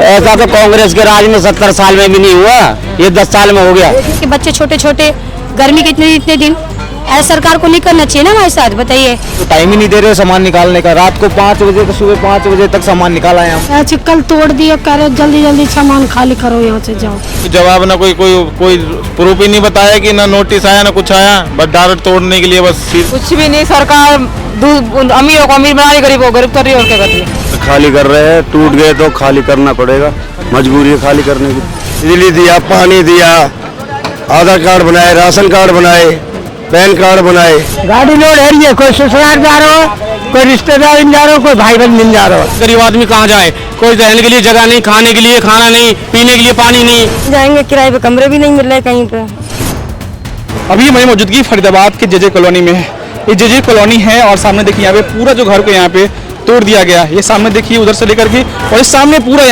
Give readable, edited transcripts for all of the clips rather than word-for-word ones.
ऐसा तो कांग्रेस के राज में 70 साल में भी नहीं हुआ, ये 10 साल में हो गया। कि बच्चे छोटे छोटे, गर्मी के इतने दिन, ऐसा सरकार को नहीं करना चाहिए ना हमारे साथ, बताइए। तो टाइम ही नहीं दे रहे सामान निकालने का। रात को 5 बजे तो सुबह 5 बजे तक सामान निकाला है हम। ऐसे कल तोड़ दिया, करे जल्दी जल्दी सामान खाली करो, यहाँ से जाओ। जवाब ना कोई प्रूफ ही नहीं बताया कि ना नोटिस आया ना कुछ आया, बस डायरेक्ट तोड़ने के लिए बस। कुछ भी नहीं, सरकार अमीरों को अमीर बना रही, गरीबों को गरीब कर रही है, और क्या कर रही है। खाली कर रहे हैं, टूट गए तो खाली करना पड़ेगा, मजबूरी है खाली करने की। बिजली दिया, पानी दिया, आधार कार्ड बनाए, राशन कार्ड बनाए, पैन कार्ड बनाए। गाड़ी लोड है रही है, कोई ससुराल जा रहा हो, कोई रिश्तेदार जा रहा हो, कोई भाई बहन मिल जा रहा हो। गरीब आदमी कहाँ जाए, कोई रहने के लिए जगह नहीं, खाने के लिए खाना नहीं, पीने के लिए पानी नहीं। जाएंगे किराए पे, कमरे भी नहीं मिल रहे कहीं पे। अभी हमारी मौजूदगी फरीदाबाद के जेजे कॉलोनी में है। ये जेजे कॉलोनी है और सामने देखिए यहाँ पे पूरा जो घर को यहाँ पे तोड़ दिया गया है। ये सामने देखिए उधर से लेकर के, और इस सामने पूरे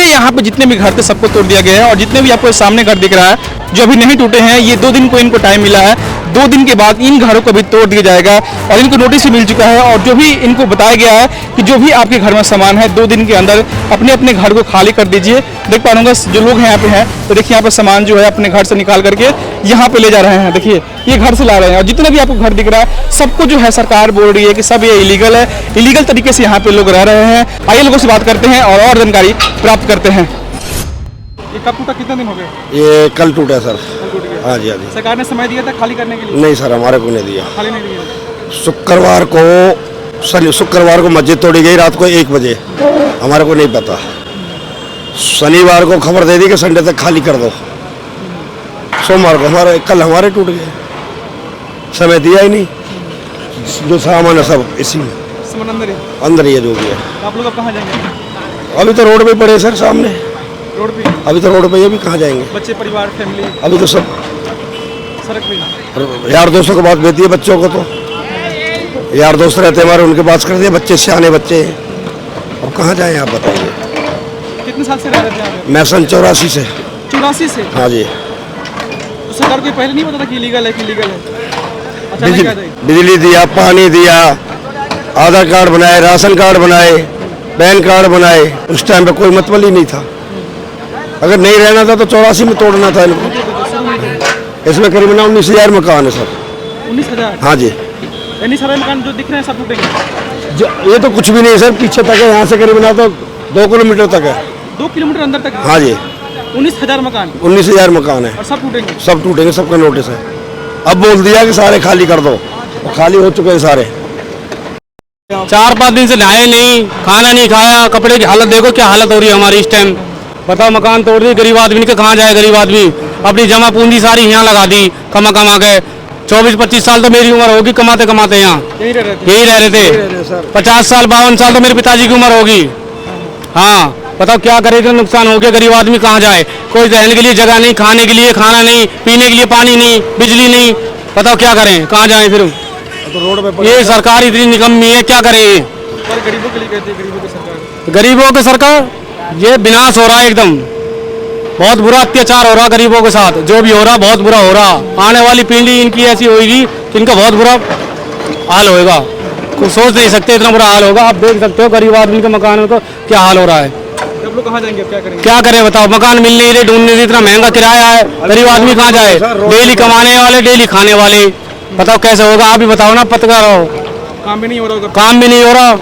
यहाँ पे जितने भी घर थे सबको तोड़ दिया गया है। और जितने भी आपको सामने घर दिख रहा है जो अभी नहीं टूटे हैं, ये 2 दिन को इनको टाइम मिला है। 2 दिन के बाद इन घरों को भी तोड़ दिया जाएगा और इनको नोटिस भी मिल चुका है। और जो भी इनको बताया गया है कि जो भी आपके घर में सामान है 2 दिन के अंदर अपने अपने घर को खाली कर दीजिए। देख पा रहा जो लोग यहाँ पे हैं, तो देखिए यहाँ पे सामान जो है अपने घर से निकाल करके यहाँ पे ले जा रहे हैं। देखिए ये घर से ला रहे हैं, और जितना भी आपको घर दिख रहा है सबको जो है सरकार बोल रही है कि सब ये इलीगल है, इलीगल तरीके से यहाँ पे लोग रह रहे हैं। आइए लोगों से बात करते हैं और जानकारी प्राप्त करते हैं। ये कब टूटा, कितने दिन हो गए? ये कल टूटा सर। हाँ जी, हाँ जी। सरकार ने समय दिया था खाली करने के लिए? नहीं सर, हमारे को नहीं दिया। खाली नहीं दिया। शुक्रवार को मस्जिद तोड़ी गई रात को 1 बजे, हमारे को नहीं पता। शनिवार को खबर दे दी कि संडे तक खाली कर दो। सोमवार को कल हमारे टूट गए, समय दिया ही नहीं। जो सामान है सब इसी में अंदर ही है जो भी है। आप लोग अब कहाँ जाएंगे? अभी तो रोड पे पड़े सर, सामने रोड पे। अभी तो रोड पे, ये भी कहाँ जाएंगे? बच्चे, परिवार, फैमिली अभी तो सब सड़क पे। यार दोस्तों को बात भेजती है, बच्चों को तो यार दोस्त रहते हमारे, उनके पास कर दिए। बच्चे सियाने बच्चे हैं, अब कहाँ जाएं आप बताइए। कितने साल से रह रहे थे? मैं सन 84 से। 84 से? हाँ जी। तो सरकार को पहले नहीं पता था कि इलीगल है कि लीगल है? बिजली दिया, पानी दिया, आधार कार्ड बनाए, राशन कार्ड बनाए, पैन कार्ड बनाए। उस टाइम पे कोई मतलब ही नहीं था। अगर नहीं रहना था तो 84 में तोड़ना था इनको। इसमें करीबन 19,000 मकान है सर। 19,000? हाँ जी। यानी सारे मकान जो दिख रहे हैं सब टूटेंगे? ये तो कुछ भी नहीं सर, पीछे तक है, यहाँ से करीबन तो 2 किलोमीटर तक है। 2 किलोमीटर अंदर तक? हाँ जी। 19,000 मकान? 19,000 मकान है। और सब टूटेंगे? सब टूटेंगे, सबका नोटिस है। अब बोल दिया कि सारे खाली कर दो, खाली हो चुके हैं सारे। 4-5 दिन से नहाए नहीं, खाना नहीं खाया, कपड़े की हालत देखो क्या हालत हो रही है हमारी इस टाइम। बताओ, मकान तोड़ दी, गरीब आदमी के कहाँ जाए? गरीब आदमी अपनी जमा पूंजी सारी यहाँ लगा दी, कमा के। 24-25 साल तो मेरी उम्र होगी कमाते कमाते यहाँ यही रह रहे थे। 50 साल 52 साल तो मेरे पिताजी की उम्र होगी। हाँ, बताओ क्या करे, इतना नुकसान हो गया। गरीब आदमी कहाँ जाए, कोई रहने के लिए जगह नहीं, खाने के लिए खाना नहीं, पीने के लिए पानी नहीं, बिजली नहीं। बताओ क्या करें, कहाँ जाएं फिर? तो रोड पे ये सरकार इतनी निकम्मी है, क्या करे? गरीबों के लिए कहते हैं, गरीबों की सरकार। गरीबों की सरकार, ये विनाश हो रहा है एकदम। बहुत बुरा अत्याचार हो रहा गरीबों के साथ, जो भी हो रहा बहुत बुरा हो रहा। आने वाली पीढ़ी इनकी ऐसी होगी तो इनका बहुत बुरा हाल होएगा। कुछ सोच नहीं सकते, इतना बुरा हाल होगा। आप देख सकते हो गरीब आदमी के मकान का क्या हाल हो रहा है। आप लोग कहाँ जाएंगे, क्या करेंगे? क्या करें बताओ, मकान मिल नहीं रहे, ढूंढने से इतना महंगा किराया है। गरीब आदमी कहाँ जाए? डेली कमाने वाले, डेली खाने वाले, बताओ कैसे होगा? आप ही बताओ ना, पत्रकार हो। काम भी नहीं हो रहा? काम भी नहीं हो रहा,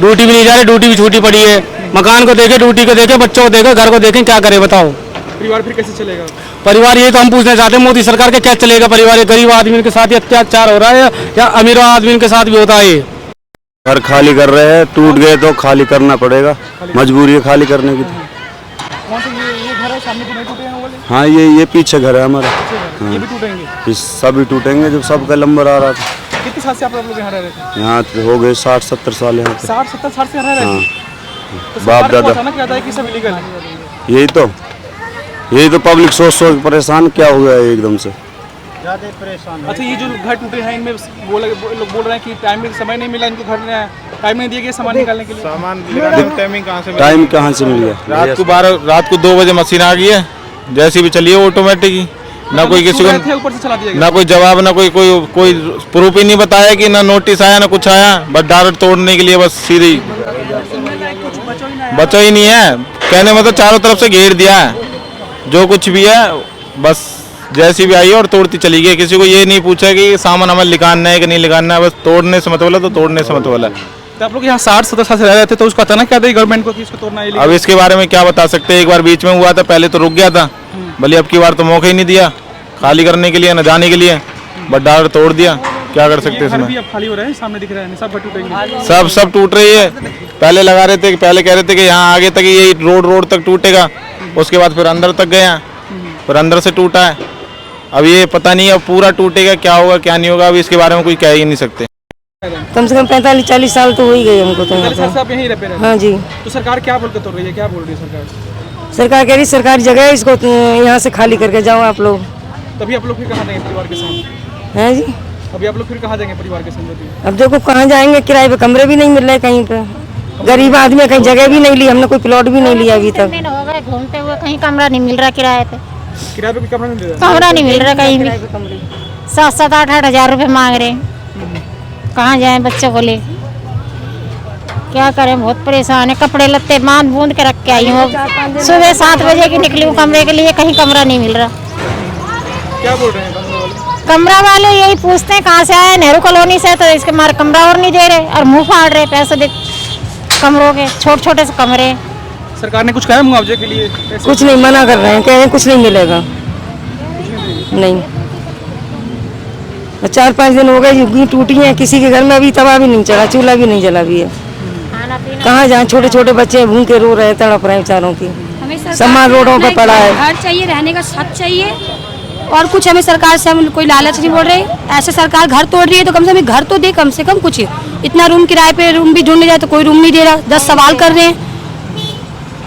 ड्यूटी भी नहीं जा रही, ड्यूटी भी छूटी पड़ी है। मकान को देखे, ड्यूटी को देखे, बच्चों को देखे, घर को देखें, क्या करे बताओ? परिवार फिर कैसे चलेगा? परिवार ये तो हम पूछना चाहते हैं मोदी सरकार के, क्या चलेगा परिवार? ये गरीब आदमी के साथ ही अत्याचार हो रहा है या अमीर आदमी के साथ भी होता है? घर खाली कर रहे हैं, टूट गए तो खाली करना पड़ेगा, मजबूरी है खाली करने की। कौन से ये घर है सामने जो नहीं टूटे हैं वो वाले? हाँ, ये पीछे घर है हमारा। ये भी टूटेंगे? सभी टूटेंगे, जब सबका नंबर आ रहा था। कितने साल से आप लोग यहाँ रह रहे थे? यहाँ हो गए 60-70 साल यहाँ पे। 60-70 साल से रह रहे थे? तो बाप दादा अचानक कहता है कि सब इलीगल है। यही तो पब्लिक सोच परेशान क्या हो गया है एकदम से। परेशान। अच्छा, ये जो घर टूटे हैं इनमें लोग बोल रहे हैं कि टाइम में समय नहीं मिला इनको, घर में टाइम नहीं दिया गया सामान निकालने के लिए। सामान टाइम कहाँ से मिल गया? रात को 2 बजे मशीन आ गई है, जैसी भी चलिए ऑटोमेटिक ही। ना कोई किसी को ऊपर से चला दिया ना कोई जवाब, ना कोई प्रूफ ही नहीं बताया कि ना नोटिस आया ना कुछ आया, बस डायरेक्ट तोड़ने के लिए बस सीधे। बचा ही नहीं है, कहने मतलब चारों तरफ से घेर दिया है। जो कुछ भी है बस जैसी भी आई है और तोड़ती चली गई। किसी को ये नहीं पूछा कि सामान हमें निकालना है कि नहीं निकालना है, बस तोड़ने से मतलब है तो तोड़ने से मतलब है। तो आप लोग यहाँ 60-70 साल से रह रहे थे, तो उसका अचानक क्या था गवर्नमेंट को कि इसको तोड़ना है? अब इसके बारे में क्या बता सकते हैं। एक बार बीच में हुआ था, पहले तो रुक गया था, भले अब की बार तो मौका ही नहीं दिया खाली करने के लिए न जाने के लिए, बट डार तोड़ दिया। क्या कर सकते हैं घर भी इसमें? अब खाली हो रहे हैं, सामने दिख रहा है, सब टूटेंगे। सब टूट रही है। पहले लगा रहे थे, पहले कह रहे थे कि यहाँ आगे तक ये रोड तक टूटेगा, उसके बाद फिर अंदर तक गया, फिर अंदर से टूटा है। अब ये पता नहीं अब पूरा टूटेगा, क्या होगा क्या नहीं होगा, अभी इसके बारे में कुछ कह ही नहीं सकते। कम से कम 45-40 साल तो हो ही गए हमको तो यहाँ साल से आप यहीं रह पे रहे हैं। हाँ जी। तो सरकार क्या बोल के तोड़ रही है, क्या बोल रही है सरकार? सरकार कह रही सरकारी जगह है, इसको यहाँ से खाली करके जाओ आप लोग। तभी आप लोग फिर कहाँ जाएंगे परिवार के साथ? हैं जी। अभी आप लोग फिर कहाँ जाएंगे परिवार के साथ? अब देखो कहाँ जाएंगे, किराए पे कमरे भी नहीं मिल रहे कहीं पे। गरीब आदमी कहीं जगह भी नहीं ली, हमने कोई प्लॉट भी नहीं लिया अभी तक। हो गए घूमते हुए, कहीं कमरा नहीं मिल रहा किराए पे। किराए पे भी कमरा नहीं दे रहा? कमरा नहीं मिल रहा कहीं भी। 7-7, 8-8 हजार रुपए मांग रहे हैं। कहाँ जाए बच्चों को ले, क्या करें, बहुत परेशान है। कपड़े लत्ते बांध बूंद के रख के आई हूँ। सुबह 7 बजे की निकली हूँ कमरे के लिए, कहीं कमरा नहीं मिल रहा। क्या बोल रहे हैं कमरे वाले? कमरा वाले यही पूछते हैं कहाँ से आए, नेहरू कॉलोनी से, तो इसके मारे कमरा और नहीं दे रहे और मुंह फाड़ रहे पैसे दे कमरों के, छोटे से कमरे। सरकार ने कुछ कहा मुआवजे के लिए? कुछ नहीं, मना कर रहे हैं, कह रहे हैं कुछ नहीं मिलेगा। नहीं, 4-5 दिन हो गए युगी टूटी हैं, किसी के घर में अभी तवा भी नहीं चला, चूल्हा भी नहीं जला भी है। कहाँ जाए, छोटे बच्चे भूखे रो रहे, तड़प रहे बेचारों की। सामान रोडों पे पड़ा है। घर चाहिए, रहने का छत चाहिए, और कुछ हमें सरकार से हम कोई लालच नहीं बोल रहे। ऐसे सरकार घर तोड़ रही है तो कम से कम घर तो दे, कम से कम कुछ। इतना रूम किराए पे रूम भी ढूंढने जाए तो कोई रूम नहीं दे रहा, 10 सवाल कर रहे हैं,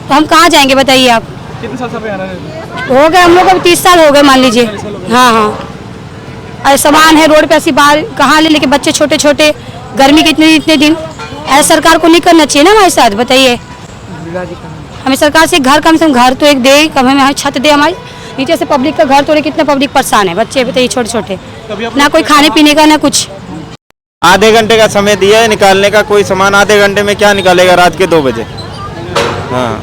तो हम कहाँ जाएंगे बताइए आप? कितने साल से यहाँ रह रहे? हो गए हम लोग, अभी 30 साल हो गए मान लीजिए। हाँ। और सामान है रोड पे ऐसी बाहर, कहाँ ले लेके बच्चे छोटे, गर्मी के इतने दिन। ऐसा सरकार को नहीं करना चाहिए ना हमारे साथ, बताइए। हमें सरकार से घर, कम से कम घर तो एक दे, कम हमें छत दे। हमारे नीचे से पब्लिक का घर तोड़े, कितना पब्लिक परेशान है, बच्चे बताइए छोटे, ना कोई खाने पीने का ना कुछ। आधे घंटे का समय दिया है निकालने का, कोई सामान आधे घंटे में क्या निकालेगा रात के 2 बजे? हाँ,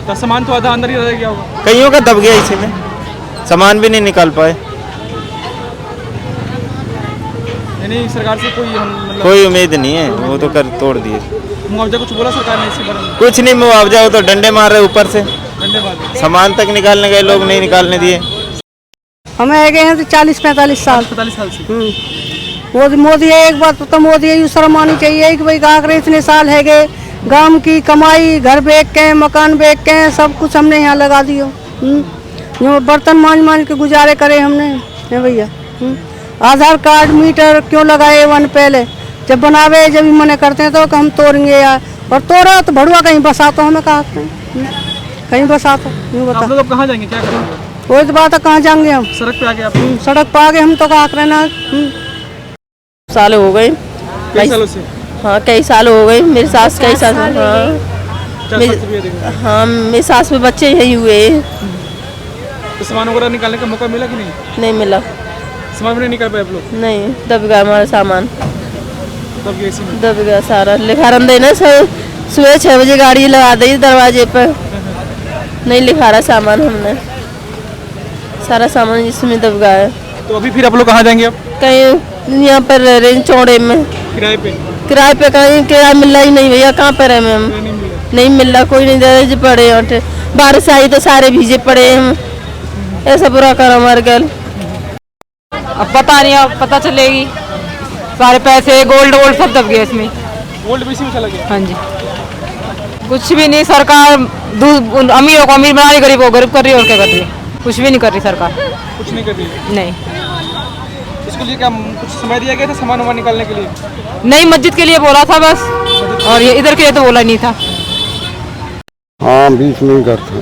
तो सामान तो आधा अंदर ही रह गया होगा। कईयों का दब गया इसी में, सामान भी नहीं निकाल पाए। यानी सरकार से कोई मतलब कोई उम्मीद नहीं है, वो तो कर तोड़ दिए। मुआवजा कुछ बोला सरकार ने इसके बारे में? कुछ नहीं मुआवजा, वो तो डंडे मार रहे ऊपर से। धन्यवाद। सामान तक निकालने गए लोग, नहीं निकालने दिए। हमें आ गए हैं तो 40-45 साल। 45 साल से। मोदी है, एक बात तो मोदी है, शर्म आनी चाहिए कि भाई काकरे इतने साल है गए, गांव की कमाई, घर बेच के, मकान बेच के, सब कुछ हमने यहाँ लगा दियो। जो बर्तन मांझ के गुजारे करे हमने है भैया। आधार कार्ड मीटर क्यों लगाए वन पहले, जब बनावे जब मने करते हैं तो हम तोड़ेंगे यार, और तोड़ा तो भड़ुआ कहीं बसा तो हमें कहा कहीं बसा तो यूँ बता। आप लोग अब कहाँ जाएंगे, क्या करेंगे? वही तो बात है, कहाँ जाएंगे हम? सड़क पे आ गए आप? सड़क पे आ गए हम तो कहा करे ना। साल हो गए। कई सालों से? हाँ, कई साल हो गए। मेरी सास कई साल, हाँ मेरी सास में बच्चे यही हुए। तो सामान वगैरह निकालने का मौका मिला कि नहीं? नहीं मिला, सामान भी नहीं निकाल पाए आप लोग? नहीं, दब गया हमारा सामान, दब गया इसी में? दब गया सारा। लिखा रहा देना सुबह 6 बजे गाड़ी लगा दी दरवाजे पर, नहीं लिखा रहा सामान, हमने सारा सामान इसमें दब गया है। तो अभी फिर आप लोग कहाँ जाएंगे अब? कहीं यहाँ पर रेंज चौड़े में किराए पे? किराए पे कहीं किराया मिल रहा ही नहीं भैया, कहाँ पर है हम? नहीं मिल रहा, कोई नहीं दे रहा पड़े। और बारिश आई तो सारे भीजे पड़े हम, ऐसा बुरा कर हमारे गल। अब पता नहीं, अब पता चलेगी। सारे पैसे गोल्ड सब दब गए इसमें। गोल्ड भी इसी में चला गया? हाँ जी। कुछ भी नहीं, सरकार अमीरों को अमीर बना रही, गरीब को गरीब कर रही है, और क्या कर रही है? कुछ भी नहीं कर रही सरकार, कुछ नहीं कर रही है? नहीं। इसके लिए क्या कुछ समय दिया गया था सामान वामान निकालने के लिए? नहीं, मस्जिद के लिए बोला था बस, और ये इधर के लिए तो बोला नहीं था। हाँ, बीच में ही घर था,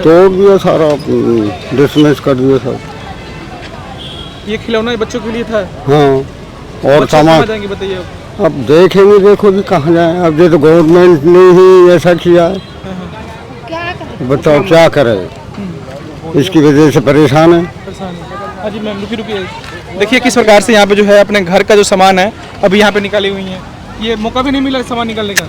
तोड़ दिया सारा, डिसमिस कर दिया सब। ये खिलौना बच्चों के लिए था? हाँ, और सामान जाएंगे बताइए अब? अब देखेंगे, देखो जी कहाँ जाए। अब ये तो गवर्नमेंट ने ही ऐसा किया है, बताओ क्या करे, इसकी वजह से परेशान है। हाँ जी मैम, रुकिए। देखिए किस प्रकार से यहाँ पे जो है अपने घर का जो सामान है अभी यहाँ पे निकाली हुई है। ये मौका भी नहीं मिला सामान निकालने का।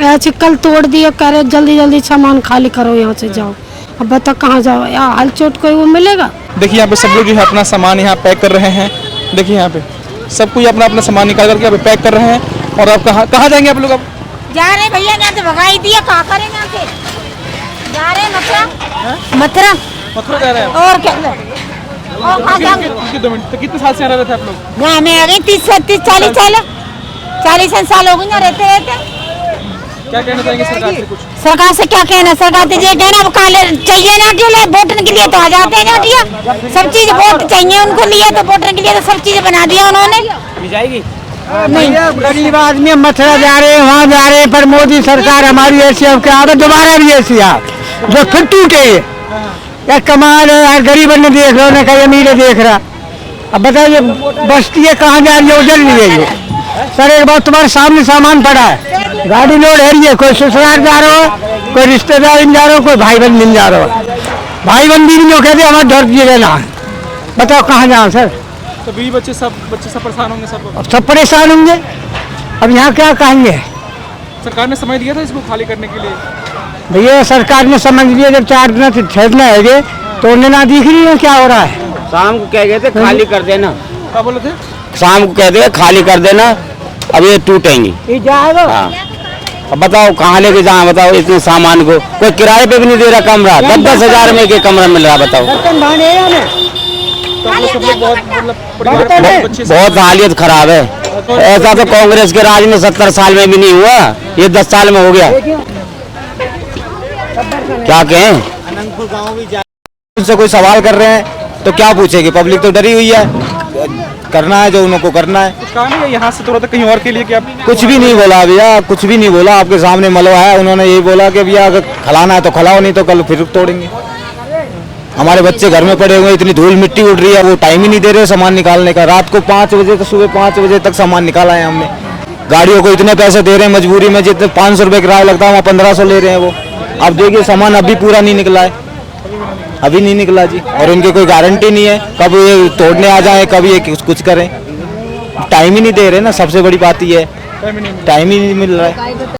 ऐसे कल तोड़ दिए, कह रहे जल्दी जल्दी सामान खाली करो, यहाँ से जाओ। अब बताओ कहाँ जाओ, यहाँ हाल चोट कोई वो मिलेगा? देखिए यहाँ पे सब लोग जो है अपना सामान यहाँ पैक कर रहे हैं। देखिए यहाँ पे सब कोई अपना अपना सामान निकाल करके यहाँ पे पैक कर रहे हैं। और आप कहाँ जाएंगे आप लोग? अब जा रहे हैं भैया, यहाँ से भगाई दिया, कहाँ करेंगे यहाँ से? जा रहे हैं मथुरा। मथुरा मथुरा जा रहे हैं और क्या? और कहाँ जाएंगे? तो कितने साल से यहाँ रह रहे थे आप लोग? यहाँ में आ गए 30-40 साल, 40 साल हो गए यहाँ रहते रहते। क्या कहना चाहेंगे सरकार से? कुछ सरकार से क्या कहना, सरकार से ये कहना अब काले चाहिए ना के लिए वोटन के लिए तो आ जाते हैं नाटिया, सब चीज वोट चाहिए उनको लिए तो वोटन के लिए तो सब चीजें बना दिया उन्होंने। जाएगी नहीं, गरीब आदमी मथुरा जा रहे हैं, वहाँ जा रहे हैं, पर मोदी सरकार हमारी ऐसी अब क्या होगा, दोबारा भी ऐसी आप जो फिर टूटे। या कमाल है यार, गरीब ने देख रहा ना, कहीं अमीर देख रहा। अब बताइए बस्ती है कहाँ जा रही है, उजल रही है ये। सर एक बात, तुम्हारे सामने सामान पड़ा है, गाड़ी लोड है रही है, कोई ससुराल जा रहा हो, कोई रिश्तेदार जा रहा हो, कोई भाई बहन मिल जा रहा हो। भाई बहन भी नहीं कहते हमारे डर दिए रहना। बताओ कहाँ जाओ सर? तो बीवी बच्चे सब परेशान होंगे सब। अब सब परेशान होंगे। अब यहाँ क्या कहेंगे? सरकार ने समय दिया था इसको खाली करने के लिए। भैया सरकार ने समझ लिया, जब 4 दिन से ठहरना है तो उन्हें ना दिख रही है क्या हो रहा है। शाम को कह गए थे खाली कर देना, क्या बोले थे? शाम को कह दे खाली कर देना, अब ये टूटेंगी। जाएगा। हाँ। अब बताओ कहाँ लेके जाए, बताओ इतने सामान को कोई किराए पे भी नहीं दे रहा कमरा, 10-10 हजार में एक कमरा मिल रहा, बताओ। बहुत हालियत खराब है। ऐसा तो कांग्रेस के राज में 70 साल में भी नहीं हुआ, ये 10 साल में हो गया। क्या कहें? उनसे कोई सवाल कर रहे हैं तो क्या पूछेगी, पब्लिक तो डरी हुई है। करना है जो उनको करना है। कुछ कहा नहीं यहाँ से थोड़ा सा कहीं और के लिए? क्या कुछ भी नहीं बोला भैया, कुछ भी नहीं बोला। आपके सामने मलबा है, उन्होंने यही बोला कि भैया अगर खिलाना है तो खिलाओ, नहीं तो कल फिर तोड़ेंगे। हमारे बच्चे घर में पड़े हुए, इतनी धूल मिट्टी उड़ रही है, वो टाइम ही नहीं दे रहे सामान निकालने का। रात को 5 बजे तो सुबह 5 बजे तक सामान निकाला है हमने। गाड़ियों को इतने पैसे दे रहे हैं मजबूरी में, जितने 500 रुपये किराया लगता है वहाँ 1500 ले रहे हैं वो। अब देखिए सामान अभी पूरा नहीं निकला है, अभी नहीं निकला जी। और इनकी कोई गारंटी नहीं है कब ये तोड़ने आ जाए, कब ये कुछ करें। टाइम ही नहीं दे रहे ना, सबसे बड़ी बात ये है, टाइम ही नहीं मिल रहा है।